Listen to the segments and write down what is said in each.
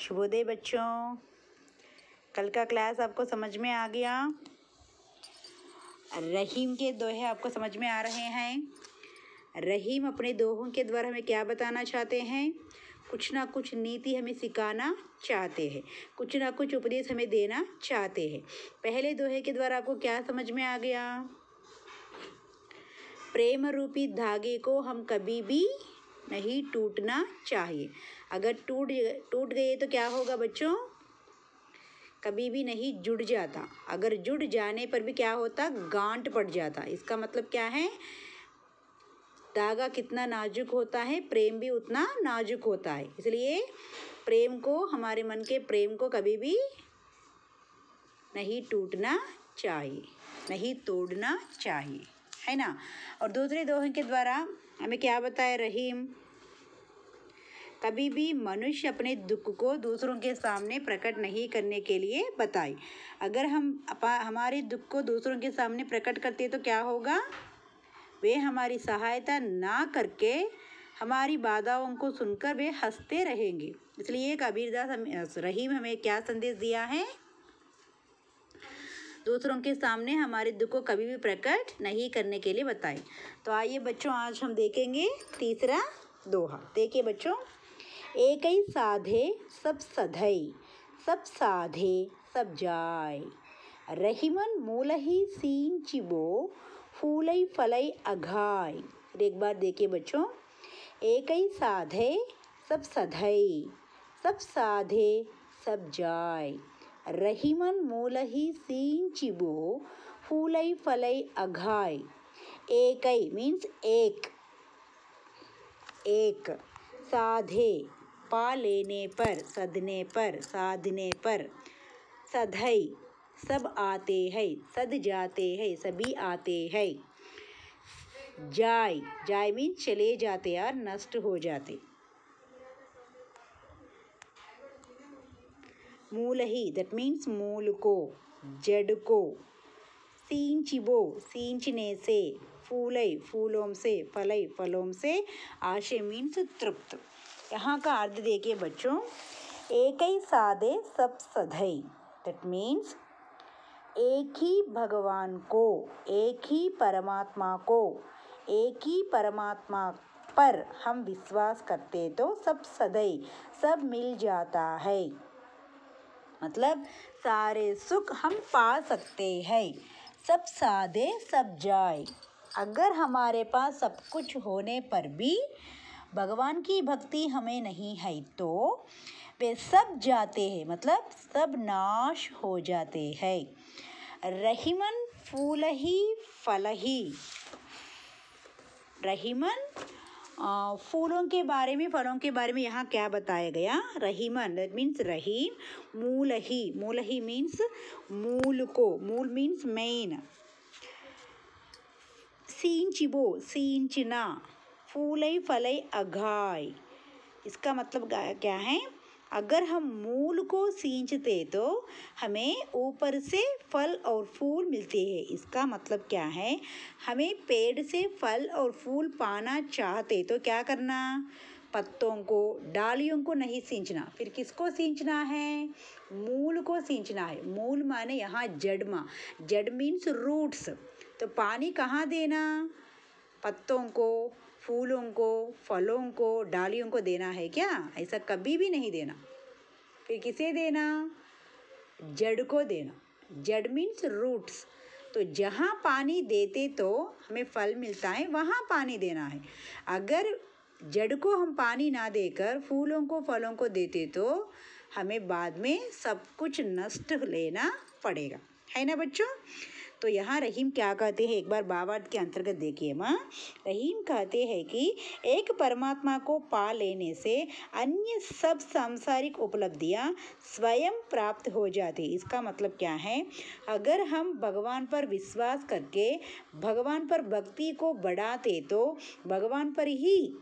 शुभोदय बच्चों, कल का क्लास आपको समझ में आ गया। रहीम के दोहे आपको समझ में आ रहे हैं। रहीम अपने दोहों के द्वारा हमें क्या बताना चाहते हैं? कुछ ना कुछ नीति हमें सिखाना चाहते हैं, कुछ ना कुछ उपदेश हमें देना चाहते हैं। पहले दोहे के द्वारा आपको क्या समझ में आ गया? प्रेम रूपी धागे को हम कभी भी नहीं टूटना चाहिए। अगर टूट गए तो क्या होगा बच्चों? कभी भी नहीं जुड़ जाता। अगर जुड़ जाने पर भी क्या होता? गांठ पड़ जाता। इसका मतलब क्या है? धागा कितना नाजुक होता है, प्रेम भी उतना नाजुक होता है। इसलिए प्रेम को, हमारे मन के प्रेम को कभी भी नहीं टूटना चाहिए, नहीं तोड़ना चाहिए, है ना। और दूसरे दोहे के द्वारा हमें क्या बताया रहीम? कभी भी मनुष्य अपने दुख को दूसरों के सामने प्रकट नहीं करने के लिए बताए। अगर हम हमारे दुख को दूसरों के सामने प्रकट करते तो क्या होगा? वे हमारी सहायता ना करके हमारी बाधाओं को सुनकर वे हंसते रहेंगे। इसलिए कबीरदास रहीम हमें क्या संदेश दिया है? दूसरों के सामने हमारे दुख को कभी भी प्रकट नहीं करने के लिए बताए। तो आइए बच्चों, आज हम देखेंगे तीसरा दोहा। देखिए बच्चों, एक ही साधे सब सधई, सब साधे सब जाय, रहीमन मूलहि सीन चिबो, फूलई फलई अघाय। एक बार देखिए बच्चों, एक ही साधे सब सधई, सब साधे सब जाय, रहीमन मूलहि सीन चिबो, फूलई फलई अघाय। एक ही मीन्स एक, एक साधे पा लेने पर, सधने पर, साधने पर, सधई सब आते हैं, सध जाते हैं, सभी आते हैं, जाय, जाय मीन्स चले जाते और नष्ट हो जाते। मूल ही दैट मीन्स मूल को, जड़ को, सींचिबो सींचने से, फूलई फूलों से, फलई फलों से, आशय मीन्स तृप्त। यहाँ का अर्थ देखिए बच्चों, एक ही साधे सब सधई, दैट मीन्स एक ही भगवान को, एक ही परमात्मा को, एक ही परमात्मा पर हम विश्वास करते तो सब सधई, सब मिल जाता है। मतलब सारे सुख हम पा सकते हैं। सब साधे सब जाए। अगर हमारे पास सब कुछ होने पर भी भगवान की भक्ति हमें नहीं है तो वे सब जाते हैं, मतलब सब नाश हो जाते हैं। रहीमन फूलहि फलहि, रहीमन फूलों के बारे में, फलों के बारे में यहाँ क्या बताया गया? रहीमन दैट मीन्स रहीम, मूलहि, मूलहि मीन्स मूल को, मूल मीन्स मेन, सींचिबो सींचना, फूलई फलई अघाय। इसका मतलब क्या है? अगर हम मूल को सींचते तो हमें ऊपर से फल और फूल मिलते हैं। इसका मतलब क्या है? हमें पेड़ से फल और फूल पाना चाहते तो क्या करना? पत्तों को, डालियों को नहीं सींचना। फिर किसको सींचना है? मूल को सींचना है। मूल माने यहाँ जड़, जड़ मीन्स रूट्स। तो पानी कहाँ देना? पत्तों को, फूलों को, फलों को, डालियों को देना है क्या? ऐसा कभी भी नहीं देना। फिर किसे देना? जड़ को देना। जड़ मीन्स रूट्स। तो जहाँ पानी देते तो हमें फल मिलता है, वहाँ पानी देना है। अगर जड़ को हम पानी ना देकर फूलों को, फलों को देते तो हमें बाद में सब कुछ नष्ट लेना पड़ेगा, है ना बच्चों। तो यहाँ रहीम क्या कहते हैं? एक बार भावार्थ के अंतर्गत देखिए माँ। रहीम कहते हैं कि एक परमात्मा को पा लेने से अन्य सब सांसारिक उपलब्धियाँ स्वयं प्राप्त हो जाती। इसका मतलब क्या है? अगर हम भगवान पर विश्वास करके भगवान पर भक्ति को बढ़ाते तो, भगवान पर ही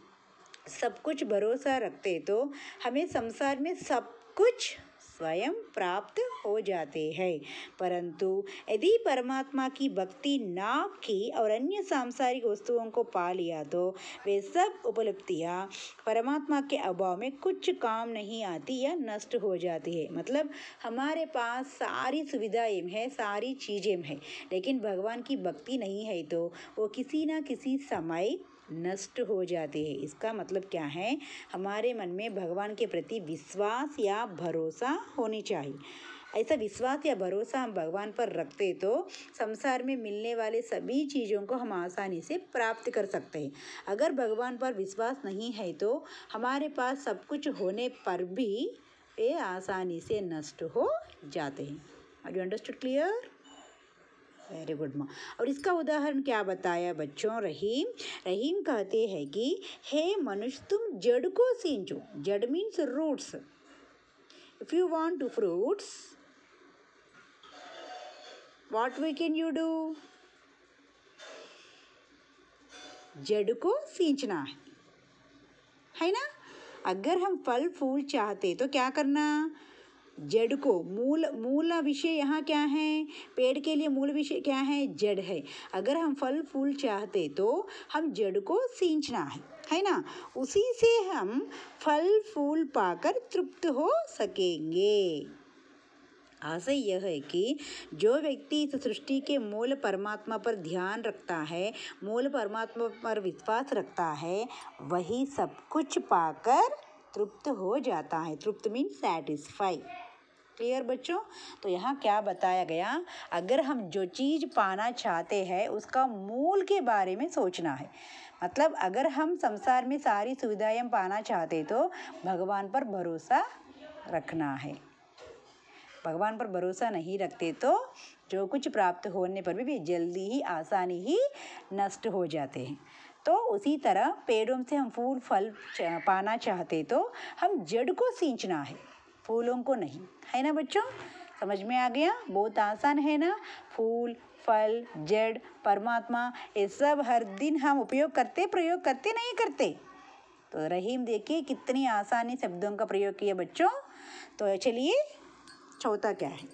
सब कुछ भरोसा रखते तो हमें संसार में सब कुछ स्वयं प्राप्त हो जाते हैं। परंतु यदि परमात्मा की भक्ति ना की और अन्य सांसारिक वस्तुओं को पा लिया तो वे सब उपलब्धियां परमात्मा के अभाव में कुछ काम नहीं आती या नष्ट हो जाती है। मतलब हमारे पास सारी सुविधाएं हैं, सारी चीज़ें हैं, लेकिन भगवान की भक्ति नहीं है तो वो किसी ना किसी समय नष्ट हो जाते हैं। इसका मतलब क्या है, हमारे मन में भगवान के प्रति विश्वास या भरोसा होनी चाहिए। ऐसा विश्वास या भरोसा हम भगवान पर रखते तो संसार में मिलने वाले सभी चीज़ों को हम आसानी से प्राप्त कर सकते हैं। अगर भगवान पर विश्वास नहीं है तो हमारे पास सब कुछ होने पर भी ये आसानी से नष्ट हो जाते हैं। Are you understood clear? Very good माँ। और इसका उदाहरण क्या बताया बच्चों? रहीम कहते हैं कि हे मनुष्य तुम जड़ को सींचो। जड़ means roots. If you want to fruits what we can you do? जड़ को सींचना है ना? अगर हम फल फूल चाहते तो क्या करना? जड़ को मूल विषय यहाँ क्या है? पेड़ के लिए मूल विषय क्या है? जड़ है। अगर हम फल फूल चाहते तो हम जड़ को सींचना है ना? उसी से हम फल फूल पाकर तृप्त हो सकेंगे। आशय यह है कि जो व्यक्ति इस सृष्टि के मूल परमात्मा पर ध्यान रखता है, मूल परमात्मा पर विश्वास रखता है, वही सब कुछ पाकर तृप्त हो जाता है। तृप्त मीन्स सैटिस्फाई। क्लियर बच्चों? तो यहाँ क्या बताया गया, अगर हम जो चीज़ पाना चाहते हैं उसका मूल के बारे में सोचना है। मतलब अगर हम संसार में सारी सुविधाएं पाना चाहते तो भगवान पर भरोसा रखना है। भगवान पर भरोसा नहीं रखते तो जो कुछ प्राप्त होने पर भी जल्दी ही आसानी ही नष्ट हो जाते हैं। तो उसी तरह पेड़ों से हम फूल फल पाना चाहते तो हम जड़ को सींचना है, फूलों को नहीं, है ना बच्चों? समझ में आ गया? बहुत आसान है ना? फूल फल जड़ परमात्मा ये सब हर दिन हम प्रयोग करते नहीं करते? तो रहीम देखिए कितनी आसानी शब्दों का प्रयोग किया बच्चों। तो चलिए चौथा क्या है?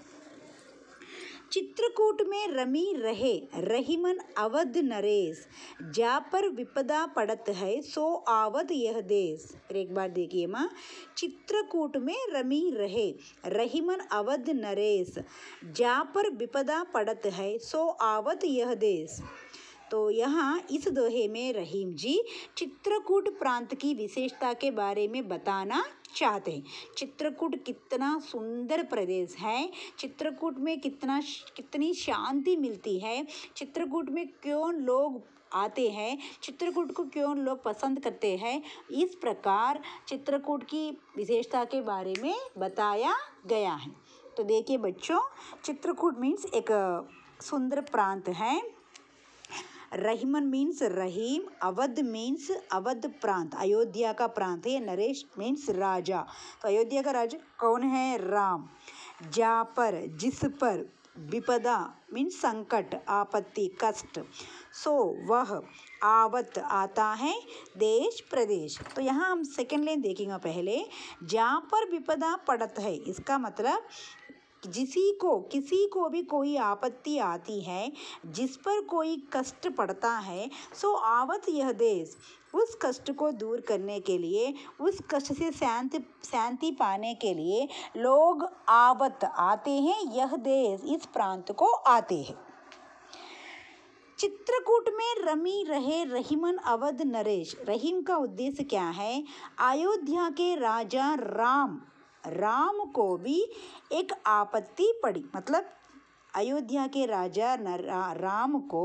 चित्रकूट में रमी रहे रहीमन अवध नरेश, जा पर विपदा पड़त है सो आवत यह देश। फिर एक बार देखिए माँ, चित्रकूट में रमी रहे रहीमन अवध नरेश, जा पर विपदा पड़त है सो आवत यह देश। तो यहाँ इस दोहे में रहीम जी चित्रकूट प्रांत की विशेषता के बारे में बताना चाहते हैं। चित्रकूट कितना सुंदर प्रदेश है, चित्रकूट में कितनी शांति मिलती है, चित्रकूट में क्यों लोग आते हैं, चित्रकूट को क्यों लोग पसंद करते हैं, इस प्रकार चित्रकूट की विशेषता के बारे में बताया गया है। तो देखिए बच्चों, चित्रकूट मीन्स एक सुंदर प्रांत है। रहीमन मीन्स रहीम, अवध मीन्स अवध प्रांत, अयोध्या का प्रांत है। नरेश मीन्स राजा, तो अयोध्या का राजा कौन है? राम। जा पर जिस पर, विपदा मीन्स संकट आपत्ति कष्ट, सो वह, आवत आता है, देश प्रदेश। तो यहाँ हम सेकेंड लाइन देखेंगे पहले। जा पर विपदा पड़त है, इसका मतलब किसी को भी कोई आपत्ति आती है, जिस पर कोई कष्ट पड़ता है, सो आवत यह देश, उस कष्ट को दूर करने के लिए, उस कष्ट से शांति पाने के लिए लोग आवत आते हैं, यह देश इस प्रांत को आते हैं। चित्रकूट में रमी रहे रहीमन अवध नरेश, रहीम का उद्देश्य क्या है? अयोध्या के राजा राम को भी एक आपत्ति पड़ी, मतलब अयोध्या के राजा राम को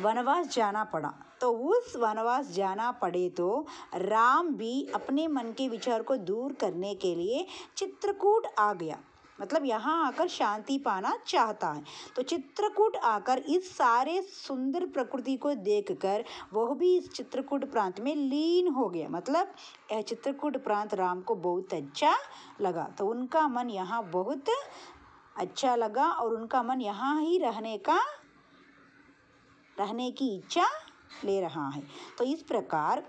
वनवास जाना पड़ा, तो उस वनवास जाना पड़े तो राम भी अपने मन के विचार को दूर करने के लिए चित्रकूट आ गया, मतलब यहाँ आकर शांति पाना चाहता है। तो चित्रकूट आकर इस सारे सुंदर प्रकृति को देखकर वह भी इस चित्रकूट प्रांत में लीन हो गया, मतलब यह चित्रकूट प्रांत राम को बहुत अच्छा लगा, तो उनका मन यहाँ बहुत अच्छा लगा और उनका मन यहाँ ही रहने की इच्छा ले रहा है। तो इस प्रकार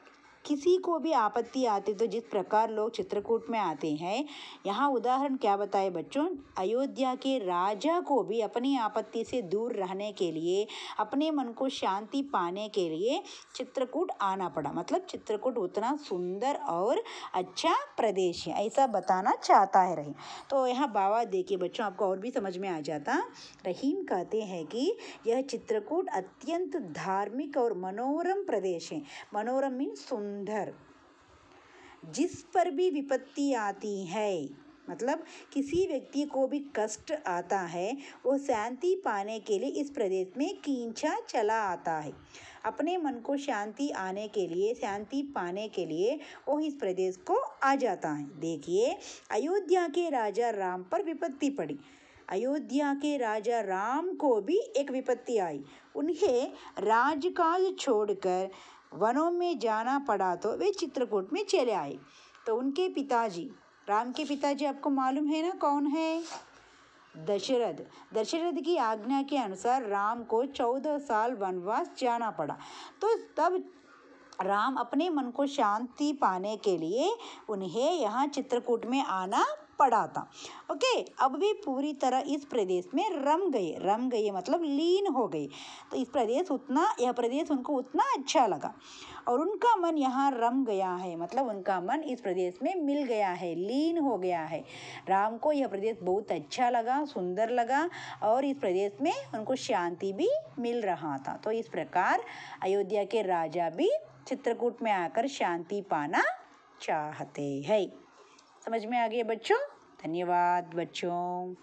किसी को भी आपत्ति आती तो जिस प्रकार लोग चित्रकूट में आते हैं, यहाँ उदाहरण क्या बताए बच्चों, अयोध्या के राजा को भी अपनी आपत्ति से दूर रहने के लिए, अपने मन को शांति पाने के लिए चित्रकूट आना पड़ा। मतलब चित्रकूट उतना सुंदर और अच्छा प्रदेश है, ऐसा बताना चाहता है रहीम। तो यहाँ बाबा देखिए बच्चों, आपको और भी समझ में आ जाता। रहीम कहते हैं कि यह चित्रकूट अत्यंत धार्मिक और मनोरम प्रदेश है। मनोरम मीन सुंदर। जिस पर भी विपत्ति आती है, मतलब किसी व्यक्ति को भी कष्ट आता है, वो शांति पाने के लिए इस प्रदेश में खींचा चला आता है। अपने मन को शांति आने के लिए, शांति पाने के लिए वो इस प्रदेश को आ जाता है। देखिए, अयोध्या के राजा राम पर विपत्ति पड़ी। अयोध्या के राजा राम को भी एक विपत्ति आई। उन्हें राजकाज छोड़कर वनों में जाना पड़ा तो वे चित्रकूट में चले आए। तो उनके पिताजी, राम के पिताजी आपको मालूम है ना कौन है? दशरथ। दशरथ की आज्ञा के अनुसार राम को 14 साल वनवास जाना पड़ा। तो तब राम अपने मन को शांति पाने के लिए उन्हें यहाँ चित्रकूट में आना पड़ा था। ओके, अब भी पूरी तरह इस प्रदेश में रम गए मतलब लीन हो गए। तो यह प्रदेश उनको उतना अच्छा लगा और उनका मन यहाँ रम गया है, मतलब उनका मन इस प्रदेश में मिल गया है, लीन हो गया है। राम को यह प्रदेश बहुत अच्छा लगा, सुंदर लगा और इस प्रदेश में उनको शांति भी मिल रहा था। तो इस प्रकार अयोध्या के राजा भी चित्रकूट में आकर शांति पाना चाहते हैं। समझ में आ गया बच्चों? धन्यवाद बच्चों।